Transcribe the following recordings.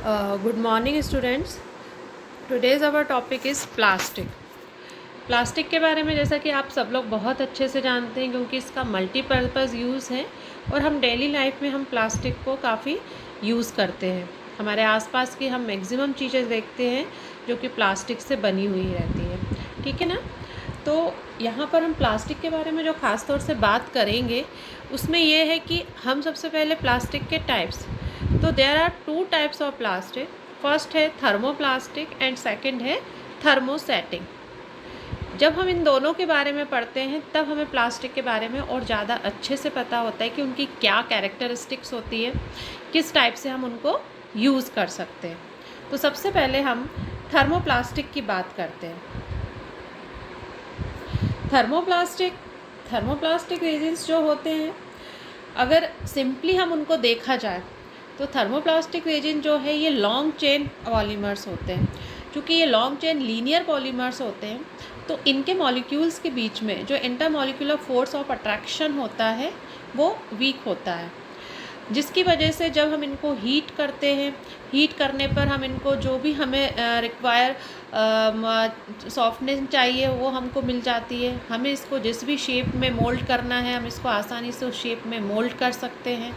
Good morning students. Today's our topic is plastic. Plastic के बारे में जैसा कि आप सब लोग बहुत अच्छे से जानते हैं क्योंकि इसका मल्टीपर्पज़ यूज़ है और हम डेली लाइफ में हम प्लास्टिक को काफ़ी यूज़ करते हैं। हमारे आसपास की हम मैक्सिमम चीज़ें देखते हैं जो कि प्लास्टिक से बनी हुई रहती है, ठीक है ना। तो यहाँ पर हम प्लास्टिक के बारे में जो ख़ास तौर से बात करेंगे उसमें ये है कि हम सबसे पहले प्लास्टिक के टाइप्स, तो there are two types of plastic. First है थर्मोप्लास्टिक एंड सेकंड है थर्मोसेटिंग। जब हम इन दोनों के बारे में पढ़ते हैं तब हमें प्लास्टिक के बारे में और ज़्यादा अच्छे से पता होता है कि उनकी क्या कैरेक्टरिस्टिक्स होती है, किस टाइप से हम उनको यूज़ कर सकते हैं। तो सबसे पहले हम थर्मोप्लास्टिक की बात करते हैं। थर्मोप्लास्टिक रेजिन्स जो होते हैं, अगर सिंपली हम उनको देखा जाए तो थर्मोप्लास्टिक रेजिन जो है ये लॉन्ग चेन पॉलीमर्स होते हैं। क्योंकि ये लॉन्ग चेन लीनियर पॉलीमर्स होते हैं तो इनके मॉलिक्यूल्स के बीच में जो इंटरमॉलिक्यूलर फोर्स ऑफ अट्रैक्शन होता है वो वीक होता है, जिसकी वजह से जब हम इनको हीट करते हैं, हीट करने पर हम इनको जो भी हमें रिक्वायर सॉफ्टनेस चाहिए वो हमको मिल जाती है। हमें इसको जिस भी शेप में मोल्ड करना है हम इसको आसानी से उस शेप में मोल्ड कर सकते हैं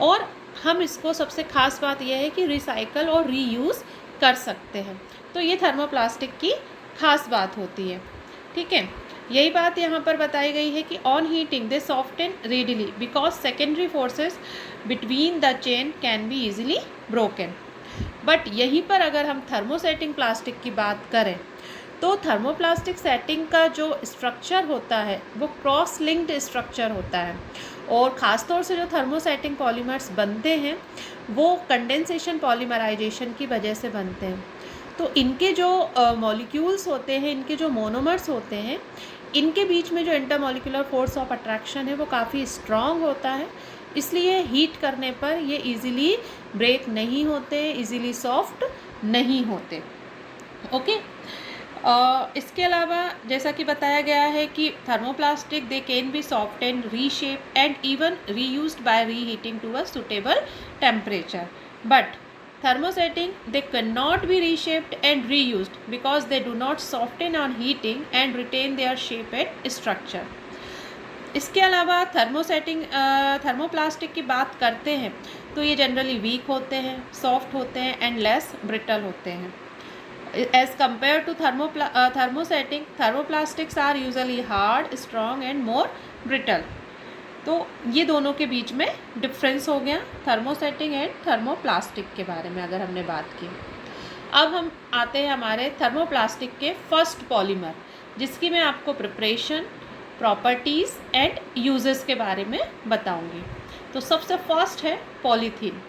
और हम इसको, सबसे ख़ास बात यह है कि रिसाइकल और रीयूज़ कर सकते हैं। तो ये थर्मोप्लास्टिक की ख़ास बात होती है, ठीक है। यही बात यहाँ पर बताई गई है कि on heating they soften readily because secondary forces between the chain can be easily broken. But यहीं पर अगर हम थर्मोसेटिंग प्लास्टिक की बात करें तो थर्मोप्लास्टिक सेटिंग का जो स्ट्रक्चर होता है वो क्रॉस लिंक्ड स्ट्रक्चर होता है और ख़ास तौर से जो थर्मोसेटिंग पॉलीमर्स बनते हैं वो कंडेंसेशन पॉलीमराइजेशन की वजह से बनते हैं। तो इनके जो मॉलिक्यूल्स होते हैं, इनके जो मोनोमर्स होते हैं, इनके बीच में जो इंटरमॉलिक्यूलर फोर्स ऑफ अट्रैक्शन है वो काफ़ी स्ट्रॉन्ग होता है, इसलिए हीट करने पर ये इजीली ब्रेक नहीं होते, इजीली सॉफ्ट नहीं होते। ओके। इसके अलावा जैसा कि बताया गया है कि thermoplastic they can be soft and reshape and even reused by reheating to a suitable temperature, but thermosetting they cannot be reshaped and reused because they do not soften on heating and retain their shape and structure. इसके अलावा thermoplastic की बात करते हैं तो ये generally week होते हैं, सॉफ्ट होते हैं एंड लेस ब्रिटल होते हैं as compare to thermosetting. Thermoplastics are usually hard, strong and more brittle. तो ये दोनों के बीच में डिफरेंस हो गया थर्मोसेटिंग एंड थर्मोप्लास्टिक के बारे में अगर हमने बात की। अब हम आते हैं हमारे थर्मोप्लास्टिक के फर्स्ट पॉलीमर, जिसकी मैं आपको प्रिपरेशन, प्रॉपर्टीज़ एंड यूजेस के बारे में बताऊंगी। तो सबसे फर्स्ट है पॉलीथीन।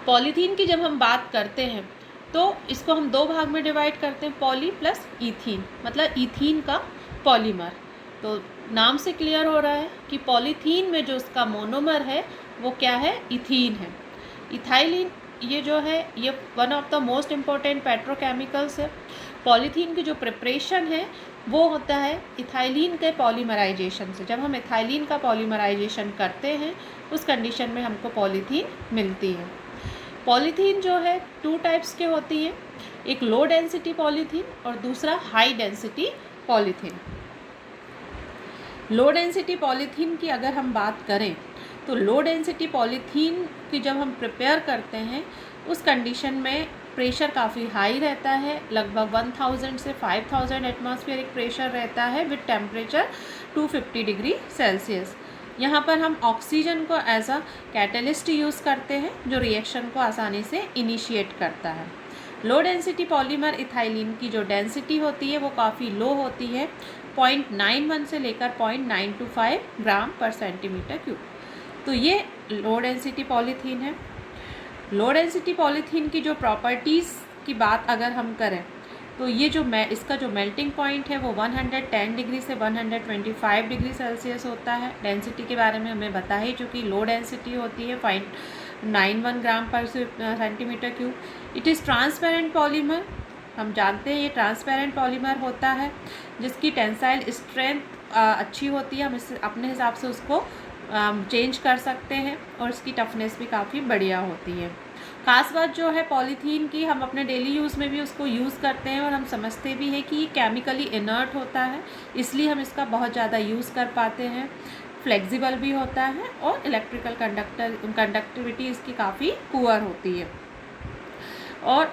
पॉलीथीन की जब हम बात करते हैं तो इसको हम दो भाग में डिवाइड करते हैं, पॉली प्लस ईथीन, मतलब ईथीन का पॉलीमर। तो नाम से क्लियर हो रहा है कि पॉलीथीन में जो उसका मोनोमर है वो क्या है, इथीन है। इथाइलिन ये जो है ये one of the most important petrochemicals है। पॉलीथीन की जो प्रिपरेशन है वो होता है इथाइलिन के पॉलीमराइजेशन से। जब हम इथाइलिन का पॉलीमराइजेशन करते हैं उस कंडीशन में हमको पॉलीथीन मिलती है। पॉलीथीन जो है टू टाइप्स के होती हैं, एक लो डेंसिटी पॉलीथीन और दूसरा high density polythene. Low density polythene की अगर हम बात करें तो लो डेंसिटी पॉलीथीन की जब हम प्रिपेयर करते हैं उस कंडीशन में प्रेशर काफ़ी हाई रहता है, लगभग 1000 से 5000 एटमॉस्फेरिक प्रेशर रहता है विद टेम्परेचर 250 डिग्री सेल्सियस। यहाँ पर हम ऑक्सीजन को एज अ कैटलिस्ट यूज़ करते हैं जो रिएक्शन को आसानी से इनिशिएट करता है। लो डेंसिटी पॉलीमर इथाइलिन की जो डेंसिटी होती है वो काफ़ी लो होती है, 0.91 से लेकर 0.925 ग्राम पर सेंटीमीटर क्यूब। तो ये लो डेंसिटी पॉलीथीन है। लो डेंसिटी पॉलीथीन की जो प्रॉपर्टीज़ की बात अगर हम करें तो ये जो इसका जो मेल्टिंग पॉइंट है वो 110 डिग्री से 125 डिग्री सेल्सियस होता है। डेंसिटी के बारे में हमें बता ही चूँकि लो डेंसिटी होती है 0.91 ग्राम पर centimetre cube. It is transparent polymer, हम जानते हैं ये ट्रांसपेरेंट पॉलीमर होता है जिसकी टेंसाइल स्ट्रेंथ अच्छी होती है, हम इससे अपने हिसाब से उसको चेंज कर सकते हैं और इसकी टफनेस भी काफ़ी बढ़िया होती है। खास बात जो है पॉलीथीन की, हम अपने डेली यूज़ में भी उसको यूज़ करते हैं और हम समझते भी हैं कि ये केमिकली इनर्ट होता है, इसलिए हम इसका बहुत ज़्यादा यूज़ कर पाते हैं। फ्लेक्सिबल भी होता है और इलेक्ट्रिकल कंडक्टिविटी इसकी काफ़ी पुअर होती है और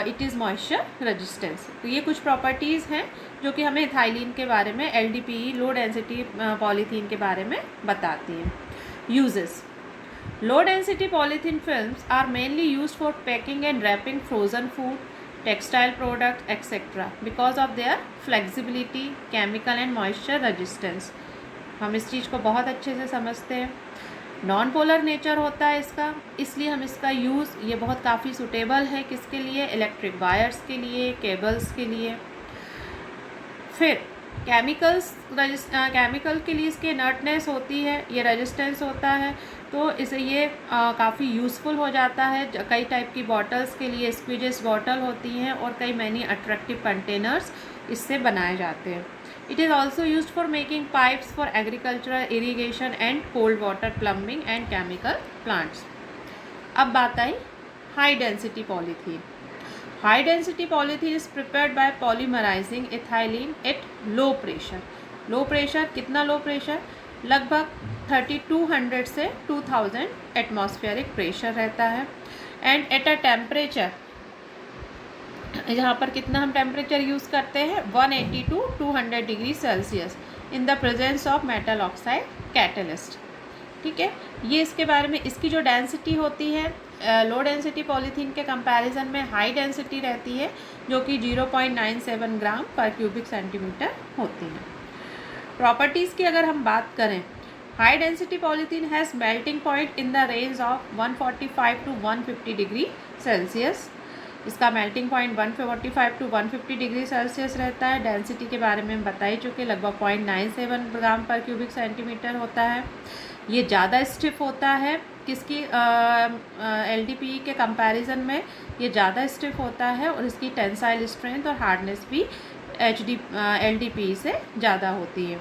इट इज़ मॉइस्चर रेजिस्टेंस। तो ये कुछ प्रॉपर्टीज़ हैं जो कि हमें इथाइलिन के बारे में, LDPE लो डेंसिटी पॉलीथीन के बारे में बताती हैं। Uses: low density polythene films are mainly used for packing and wrapping frozen food, textile products, etc. because of their flexibility, chemical and moisture resistance. हम इस चीज़ को बहुत अच्छे से समझते हैं। नॉन पोलर नेचर होता है इसका, इसलिए हम इसका यूज़, ये बहुत काफ़ी सूटेबल है किसके लिए? इलेक्ट्रिक वायर्स के लिए, केबल्स के लिए। फिर केमिकल के लिए इसकी इनर्टनेस होती है, ये रेजिस्टेंस होता है, तो इसे ये काफ़ी यूज़फुल हो जाता है। कई टाइप की बॉटल्स के लिए स्क्वीजेस बॉटल होती हैं और कई मैनी अट्रैक्टिव कंटेनर्स इससे बनाए जाते हैं। It is also used for making pipes for agricultural, irrigation and cold water plumbing and chemical plants. अब बात आई high density polythene. High density polythene is prepared by polymerizing ethylene at low pressure. Low pressure, कितना low pressure? लगभग 3200 से 2000 atmospheric pressure रहता है। And at a temperature, यहाँ पर कितना हम टेम्परेचर यूज़ करते हैं? 180 to 200 degree Celsius in the presence of metal oxide catalyst. ठीक है, ये इसके बारे में। इसकी जो डेंसिटी होती है लो डेंसिटी पॉलीथीन के कंपैरिजन में हाई डेंसिटी रहती है, जो कि 0.97 ग्राम पर क्यूबिक सेंटीमीटर होती है। प्रॉपर्टीज़ की अगर हम बात करें, high density polythene has melting point in the range of 145 to 150 degree Celsius. इसका melting point 145 to 150 degree Celsius रहता है। डेंसिटी के बारे में हम बता ही चुके, लगभग 0.97 ग्राम पर क्यूबिक सेंटीमीटर होता है। ये ज़्यादा स्टिफ होता है किसकी? LDPE के कंपैरिजन में ये ज़्यादा स्टिफ होता है और इसकी टेंसाइल स्ट्रेंथ और हार्डनेस भी LDPE से ज़्यादा होती है।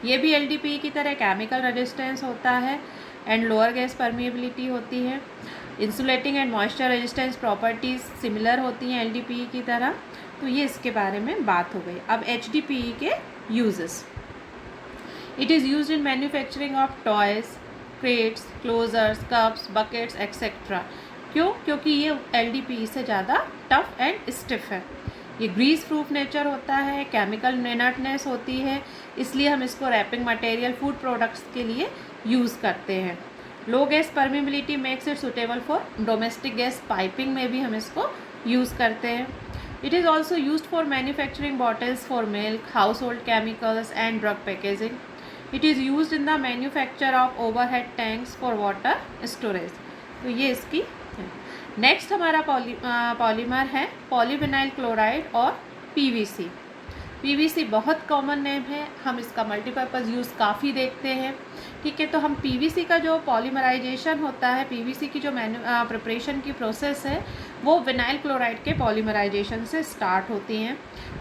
ये भी LDPE की तरह केमिकल रेजिस्टेंस होता है एंड लोअर गैस परमिएबिलिटी होती है। Insulating and moisture resistance properties similar होती हैं LDPE की तरह। तो ये इसके बारे में बात हो गई। अब HDPE के uses. It is used in manufacturing of toys, crates, closers, cups, buckets, etc. क्यों? क्योंकि ये LDPE से ज़्यादा टफ एंड स्टिफ है। ये ग्रीस प्रूफ नेचर होता है, केमिकल इनर्टनेस होती है, इसलिए हम इसको रैपिंग मटेरियल, फूड प्रोडक्ट्स के लिए यूज़ करते हैं। Low gas permeability makes it suitable for domestic gas piping में भी हम इसको यूज़ करते हैं। It is also used for manufacturing bottles for milk, household chemicals and drug packaging. It is used in the manufacture of overhead tanks for water storage. तो ये इसकी है। नेक्स्ट हमारा पॉलीमर है पॉलीविनाइल क्लोराइड और PVC। PVC बहुत common name है, हम इसका मल्टीपर्पज़ यूज़ काफ़ी देखते हैं। ठीक है, तो हम PVC का जो पॉलीमराइजेशन होता है, PVC की जो प्रिपरेशन की प्रोसेस है, वो विनाइल क्लोराइड के पॉलीमराइजेशन से स्टार्ट होती हैं।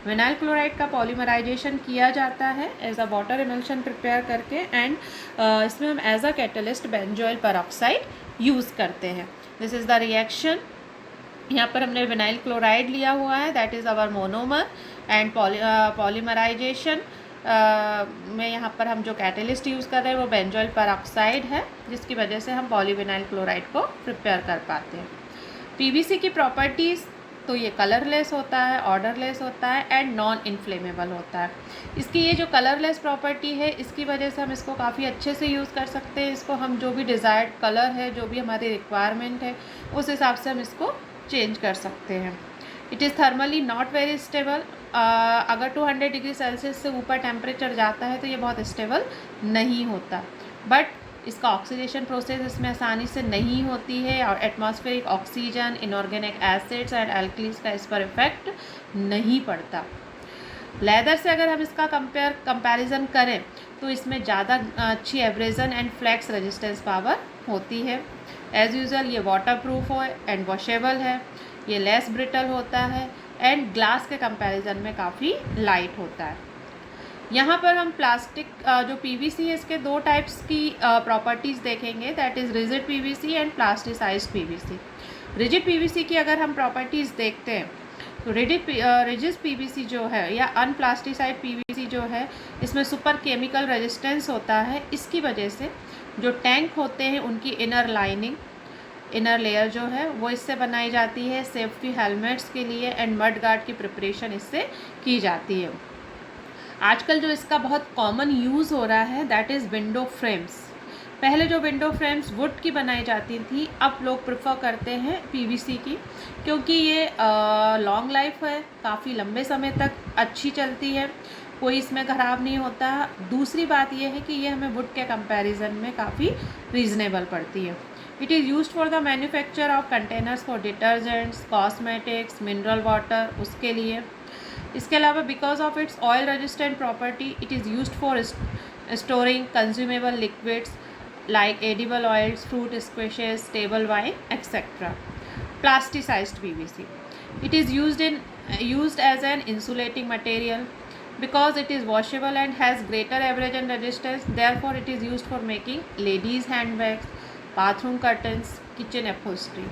विनाइल क्लोराइड का पॉलीमराइजेशन किया जाता है as a water emulsion prepare करके एंड इसमें हम as a catalyst benzoyl peroxide use करते हैं। This is the reaction. यहाँ पर हमने विनाइल क्लोराइड लिया हुआ है, that is our monomer and polymerisation में यहाँ पर हम जो कैटलिस्ट यूज़ कर रहे हैं वो बेंजोइल पेरोक्साइड है, जिसकी वजह से हम पॉलीविनाइल क्लोराइड को प्रिपेयर कर पाते हैं। PVC की प्रॉपर्टीज़, तो ये कलरलेस होता है, ऑर्डरलेस होता है एंड नॉन इन्फ्लेमेबल होता है। इसकी ये जो कलरलेस प्रॉपर्टी है, इसकी वजह से हम इसको काफ़ी अच्छे से यूज़ कर सकते हैं। इसको हम जो भी डिज़ायर्ड कलर है, जो भी हमारी रिक्वायरमेंट है, उस हिसाब से हम इसको चेंज कर सकते हैं। It is thermally not very stable. अगर 200 डिग्री सेल्सियस से ऊपर टेम्परेचर जाता है तो ये बहुत स्टेबल नहीं होता, बट इसका ऑक्सीडेशन प्रोसेस इसमें आसानी से नहीं होती है और atmospheric oxygen, inorganic acids and alkalis का इस पर इफेक्ट नहीं पड़ता। लेदर से अगर हम इसका कंपैरिजन करें तो इसमें ज़्यादा अच्छी abrasion and flex resistance power होती है। एज़ यूजुअल ये वाटर प्रूफ हो एंड वॉशेबल है, ये लेस ब्रिटल होता है एंड ग्लास के कंपैरिजन में काफ़ी लाइट होता है। यहाँ पर हम प्लास्टिक जो पीवीसी है इसके दो टाइप्स की प्रॉपर्टीज़ देखेंगे, that is rigid PVC and plasticised PVC. Rigid PVC की अगर हम प्रॉपर्टीज़ देखते हैं तो रिजिड पीवीसी जो है या अनप्लास्टिसाइड पीवीसी जो है, इसमें सुपर केमिकल रेजिस्टेंस होता है। इसकी वजह से जो टैंक होते हैं उनकी इनर लेयर जो है वो इससे बनाई जाती है सेफ्टी हेलमेट्स के लिए, एंड मड गार्ड की प्रिपरेशन इससे की जाती है। आजकल जो इसका बहुत कॉमन यूज़ हो रहा है दैट इज़ विंडो फ्रेम्स। पहले जो विंडो फ्रेम्स वुड की बनाई जाती थी, अब लोग प्रेफर करते हैं पीवीसी की, क्योंकि ये लॉन्ग लाइफ है, काफ़ी लंबे समय तक अच्छी चलती है, कोई इसमें ख़राब नहीं होता। दूसरी बात यह है कि ये हमें वुड के कंपैरिजन में काफ़ी रीज़नेबल पड़ती है। It is used for the manufacture of containers for detergents, cosmetics, mineral water, उसके लिए। इसके अलावा because of its oil resistant property it is used for storing consumable liquids like edible oils, fruit squishes, table wine, etc. Plasticized PVC. It is used as an insulating material because it is washable and has greater abrasion resistance. Therefore, it is used for making ladies' handbags, bathroom curtains, kitchen upholstery.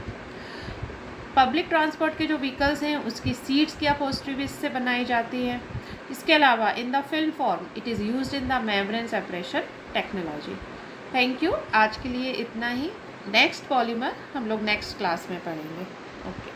Public transport के जो vehicles हैं उसकी seats की upholstery भी इससे बनाई जाती है। इसके अलावा in the film form it is used in the membrane separation technology. Thank you. आज के लिए इतना ही। नेक्स्ट पॉलीमर हम लोग नेक्स्ट क्लास में पढ़ेंगे। ओके।